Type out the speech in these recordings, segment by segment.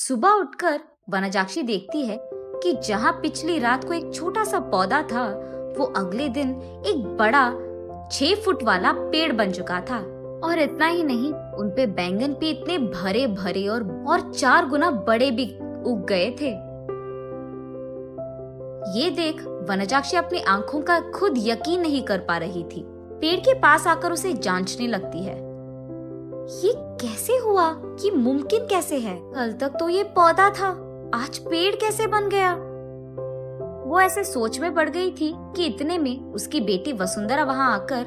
सुबह उठकर वनजाक्षी देखती है कि जहाँ पिछली रात को एक छोटा सा पौधा था, वो अगले दिन एक बड़ा 6 फुट वाला पेड़ बन चुका था। और इतना ही नहीं, उनपे बैंगन भी इतने भरे भरे और 4 गुना बड़े भी उग गए थे। ये देख वनजाक्षी अपनी आंखों का खुद यकीन नहीं कर पा रही थी। पेड़ के पास आकर उसे जांचने लगती है। ये कैसे हुआ? ये मुमकिन कैसे है? कल तक तो ये पौधा था, आज पेड़ कैसे बन गया? वो ऐसे सोच में पड़ गई थी कि इतने में उसकी बेटी वसुंधरा वहां आकर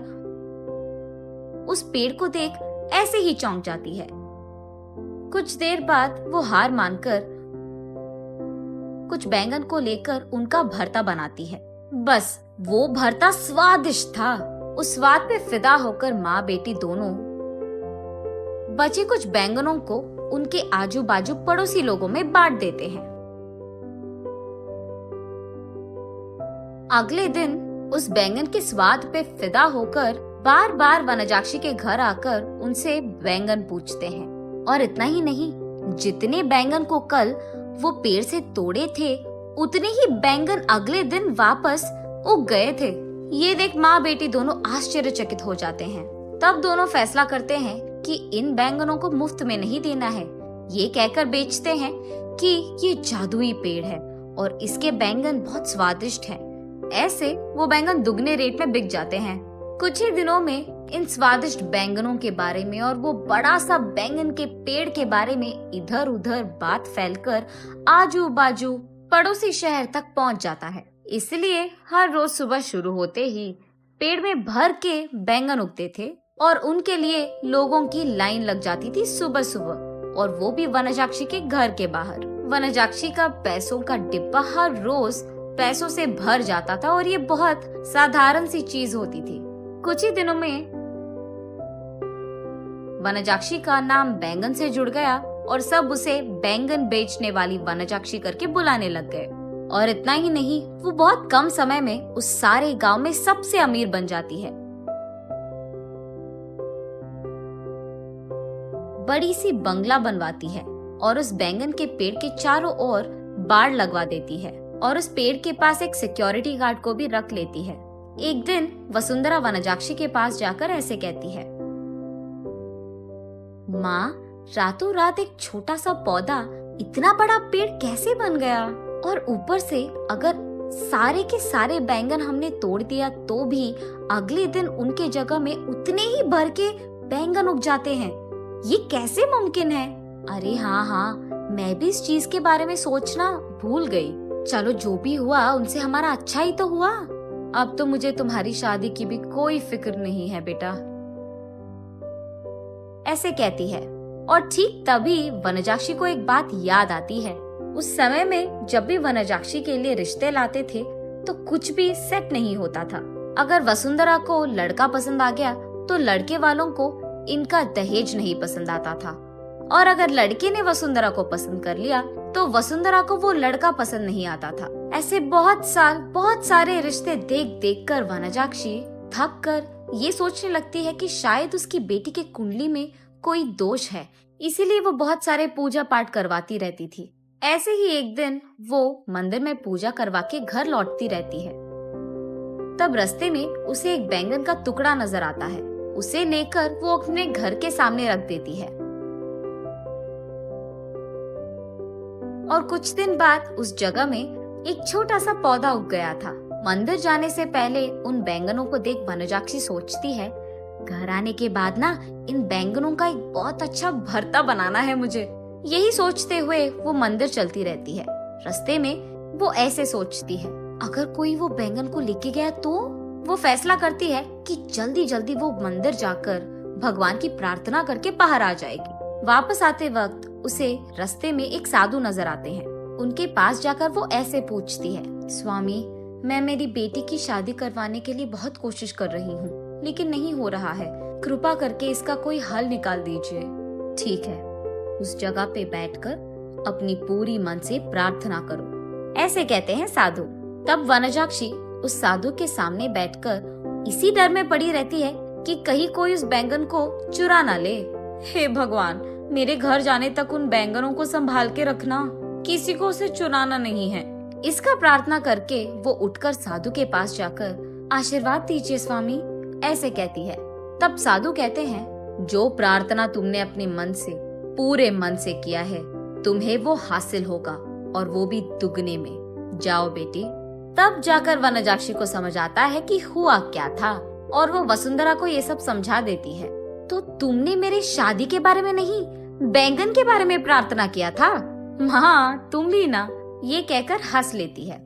उस पेड़ को देख ऐसे ही चौंक जाती है। कुछ देर बाद वो हार मानकर कुछ बैंगन को लेकर उनका भरता बनाती है। बस वो भरता स्वादिष्ट था। उस स्वाद पे फिदा होकर माँ बेटी दोनों बचे कुछ बैंगनों को उनके आजू बाजू पड़ोसी लोगों में बांट देते हैं। अगले दिन उस बैंगन के स्वाद पे फिदा होकर बार बार वनजाक्षी के घर आकर उनसे बैंगन पूछते हैं। और इतना ही नहीं, जितने बैंगन को कल वो पेड़ से तोड़े थे, उतने ही बैंगन अगले दिन वापस उग गए थे। ये देख माँ बेटी दोनों आश्चर्यचकित हो जाते हैं। तब दोनों फैसला करते हैं कि इन बैंगनों को मुफ्त में नहीं देना है। ये कहकर बेचते हैं कि ये जादुई पेड़ है और इसके बैंगन बहुत स्वादिष्ट हैं। ऐसे वो बैंगन दुगने रेट में बिक जाते हैं। कुछ ही दिनों में इन स्वादिष्ट बैंगनों के बारे में और वो बड़ा सा बैंगन के पेड़ के बारे में इधर उधर बात फैलकर आजू बाजू पड़ोसी शहर तक पहुंच जाता है। इसलिए हर रोज सुबह शुरू होते ही पेड़ में भर के बैंगन उगते थे और उनके लिए लोगों की लाइन लग जाती थी सुबह सुबह, और वो भी वनजाक्षी के घर के बाहर। वनजाक्षी का पैसों का डिब्बा हर रोज पैसों से भर जाता था और ये बहुत साधारण सी चीज होती थी। कुछ ही दिनों में वनजाक्षी का नाम बैंगन से जुड़ गया और सब उसे बैंगन बेचने वाली वनजाक्षी करके बुलाने लग गए। और इतना ही नहीं, वो बहुत कम समय में उस सारे गांव में सबसे अमीर बन जाती है। बड़ी सी बंगला बनवाती है और उस बैंगन के पेड़ के चारों ओर बाड़ लगवा देती है और उस पेड़ के पास एक सिक्योरिटी गार्ड को भी रख लेती है। एक दिन वसुंधरा वनजाक्षी के पास जाकर ऐसे कहती है, माँ, रातों रात एक छोटा सा पौधा इतना बड़ा पेड़ कैसे बन गया? और ऊपर से अगर सारे के सारे बैंगन हमने तोड़ दिया तो भी अगले दिन उनके जगह में उतने ही भर के बैंगन उग जाते हैं। ये कैसे मुमकिन है? अरे हाँ, मैं भी इस चीज के बारे में सोचना भूल गई। चलो, जो भी हुआ उनसे हमारा अच्छा ही तो हुआ। अब तो मुझे तुम्हारी शादी की भी कोई फिक्र नहीं है बेटा, ऐसे कहती है। और ठीक तभी वनजाक्षी को एक बात याद आती है। उस समय में जब भी वनजाक्षी के लिए रिश्ते लाते थे तो कुछ भी सेट नहीं होता था। अगर वसुंधरा को लड़का पसंद आ गया तो लड़के वालों को इनका दहेज नहीं पसंद आता था, और अगर लड़के ने वसुंधरा को पसंद कर लिया तो वसुंधरा को वो लड़का पसंद नहीं आता था। ऐसे बहुत सारे रिश्ते देख देख कर वनजाक्षी थक कर ये सोचने लगती है कि शायद उसकी बेटी के कुंडली में कोई दोष है, इसीलिए वो बहुत सारे पूजा पाठ करवाती रहती थी। ऐसे ही एक दिन वो मंदिर में पूजा करवा के घर लौटती रहती है। तब रास्ते में उसे एक बैंगन का टुकड़ा नजर आता है। उसे लेकर वो अपने घर के सामने रख देती है। और कुछ दिन बाद उस जगह में एक छोटा सा पौधा उग गया था। मंदिर जाने से पहले उन बैंगनों को देख वनजाक्षी सोचती है, घर आने के बाद ना इन बैंगनों का एक बहुत अच्छा भरता बनाना है मुझे। यही सोचते हुए वो मंदिर चलती रहती है। रास्ते में वो ऐसे सोचती है, अगर कोई वो बैंगन को लेके गया तो वो फैसला करती है कि जल्दी जल्दी वो मंदिर जाकर भगवान की प्रार्थना करके बाहर आ जाएगी। वापस आते वक्त उसे रास्ते में एक साधु नजर आते हैं। उनके पास जाकर वो ऐसे पूछती है, स्वामी, मैं मेरी बेटी की शादी करवाने के लिए बहुत कोशिश कर रही हूँ, लेकिन नहीं हो रहा है। कृपा करके इसका कोई हल निकाल दीजिए। ठीक है, उस जगह पे बैठकर अपनी पूरी मन से प्रार्थना करो, ऐसे कहते हैं साधु। तब वनजाक्षी उस साधु के सामने बैठकर इसी डर में पड़ी रहती है कि कहीं कोई उस बैंगन को चुरा ना ले। हे भगवान, मेरे घर जाने तक उन बैंगनों को संभाल के रखना, किसी को उसे चुराना नहीं है। इसका प्रार्थना करके वो उठकर साधु के पास जाकर आशीर्वाद दीजिए स्वामी, ऐसे कहती है। तब साधु कहते हैं, जो प्रार्थना तुमने अपने मन से, पूरे मन से किया है, तुम्हें वो हासिल होगा, और वो भी दुगने में। जाओ बेटी। तब जाकर वनजाक्षी को समझ आता है कि हुआ क्या था, और वो वसुंधरा को ये सब समझा देती है। तो तुमने मेरी शादी के बारे में नहीं, बैंगन के बारे में प्रार्थना किया था? हाँ, तुम भी ना, ये कहकर हंस लेती है।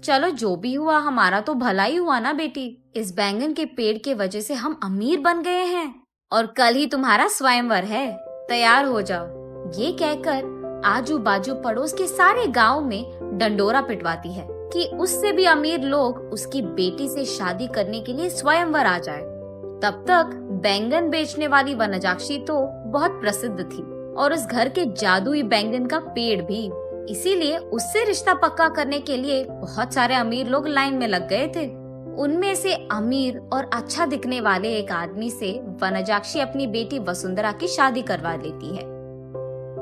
चलो जो भी हुआ, हमारा तो भला ही हुआ ना बेटी। इस बैंगन के पेड़ के वजह से हम अमीर बन गए हैं, और कल ही तुम्हारा स्वयंवर है, तैयार हो जाओ। ये कहकर आजू बाजू पड़ोस के सारे गांव में डंडोरा पिटवाती है कि उससे भी अमीर लोग उसकी बेटी से शादी करने के लिए स्वयंवर आ जाए। तब तक बैंगन बेचने वाली वनजाक्षी तो बहुत प्रसिद्ध थी, और उस घर के जादुई बैंगन का पेड़ भी। इसीलिए उससे रिश्ता पक्का करने के लिए बहुत सारे अमीर लोग लाइन में लग गए थे। उनमें से अमीर और अच्छा दिखने वाले एक आदमी से वनजाक्षी अपनी बेटी वसुंधरा की शादी करवा लेती है।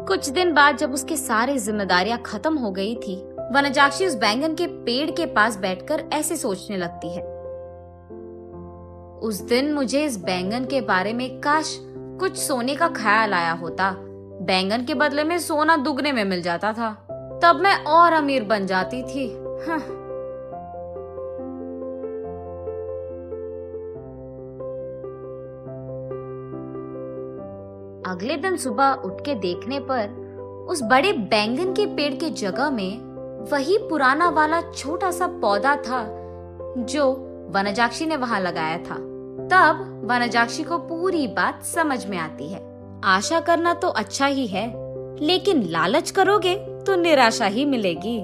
कुछ दिन बाद जब उसकी सारी जिम्मेदारियां खत्म हो गई थी, वनजाक्षी उस बैंगन के पेड़ के पास बैठकर ऐसे सोचने लगती है, उस दिन मुझे इस बैंगन के बारे में काश कुछ सोने का ख्याल आया होता। बैंगन के बदले में सोना दुगने में मिल जाता था, तब मैं और अमीर बन जाती थी। अगले दिन सुबह उठ के देखने पर उस बड़े बैंगन के पेड़ के जगह में वही पुराना वाला छोटा सा पौधा था जो वनजाक्षी ने वहां लगाया था। तब वनजाक्षी को पूरी बात समझ में आती है। आशा करना तो अच्छा ही है, लेकिन लालच करोगे तो निराशा ही मिलेगी।